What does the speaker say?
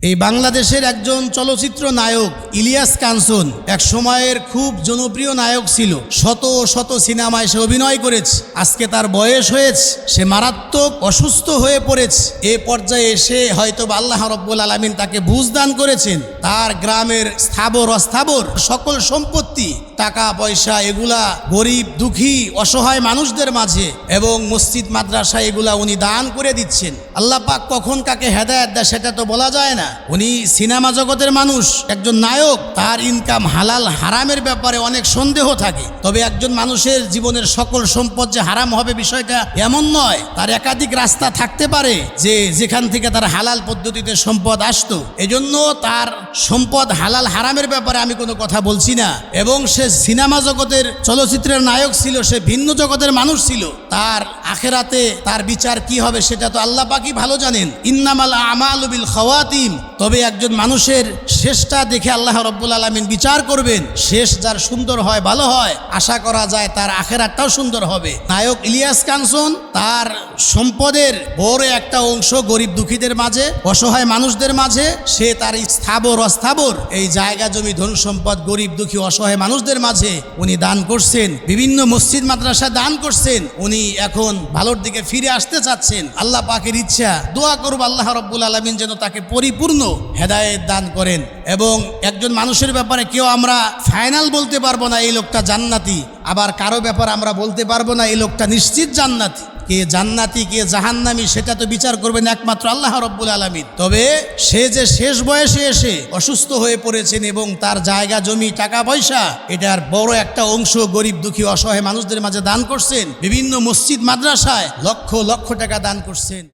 এই বাংলাদেশের একজন চলচ্চিত্র নায়ক ইলিয়াস কাঞ্চন এক সময়ের খুব জনপ্রিয় নায়ক ছিল। শত শত সিনেমায় সে অভিনয় করেছে। আজকে তার বয়স হয়েছে, সে মারাত্মক অসুস্থ হয়ে পড়েছে। এ পর্যায়ে এসে হয়তো আল্লাহ রব্বুল আলামিন তাকে বুঝ দান করেছেন। তার গ্রামের স্থাবর অস্থাবর সকল সম্পত্তি, টাকা পয়সা এগুলা গরিব দুঃখী অসহায় মানুষদের মাঝে এবং মসজিদ মাদ্রাসা এগুলা উনি দান করে দিচ্ছেন। আল্লাহ পাক কখন কাকে হেদায়েত দেয় সেটা তো বলা যায় না। উনি সিনেমা জগতের মানুষ, একজন নায়ক, তার ইনকাম হালাল হারামের ব্যাপারে অনেক সন্দেহ থাকে। তবে একজন মানুষের জীবনের সকল সম্পদ যে হারাম হবে বিষয়টা এমন নয়। তার একাধিক রাস্তা থাকতে পারে যে যেখান থেকে তার হালাল পদ্ধতিতে সম্পদ আসতো। এজন্য তার সম্পদ হালাল হারামের ব্যাপারে আমি কোনো কথা বলছি না। এবং সে সিনেমা জগতের চলচ্চিত্রের নায়ক ছিল, সে ভিন্ন জগতের মানুষ ছিল। তার আখেরাতে তার বিচার কি হবে সেটা তো আল্লাহ পাকই ভালো জানেন। ইন্নামাল আমালু বিল খাওয়াতিম। তবে একজন মানুষের শেষটা দেখে আল্লাহ রব্বুল আলামিন বিচার করবেন। শেষ যার সুন্দর হয়, ভালো হয়, আশা করা যায় তার আখেরাতটাও সুন্দর হবে। নায়ক ইলিয়াস কাঞ্চন তার সম্পদের বড় একটা অংশ গরিব দুঃখীদের মাঝে, অসহায় মানুষদের মাঝে সে তার স্থাবর অস্থাবর এই জায়গা জমি ধন সম্পদ গরিব দুঃখী অসহায় মানুষদের মাঝে উনি দান করছেন। বিভিন্ন মসজিদ মাদ্রাসা দান করছেন। উনি এখন ভালোর দিকে ফিরে আসতে চাচ্ছেন। আল্লাহ পাকের ইচ্ছা, দোয়া করব আল্লাহ রব্বুল আলামিন যেন তাকে পরিপূর্ণ হেদায়েত দান করেন। এবং একজন মানুষের ব্যাপারে কেউ আমরা ফাইনাল বলতে পারবো না এই লোকটা জান্নাতি, আবার কারো ব্যাপারে আমরা বলতে পারবো না এই লোকটা নিশ্চিত জান্নাতি। কে জান্নাতি কে জাহান্নামী সেটা তো বিচার করবেন একমাত্র আল্লাহ রব্বুল আলামিন। তবে সে যে শেষ বয়সে এসে অসুস্থ হয়ে পড়েছেন এবং তার জায়গা জমি টাকা পয়সা এটার বড় একটা অংশ গরিব দুঃখী অসহায় মানুষদের মাঝে দান করছেন। বিভিন্ন মসজিদ মাদ্রাসায় লক্ষ লক্ষ টাকা দান করছেন।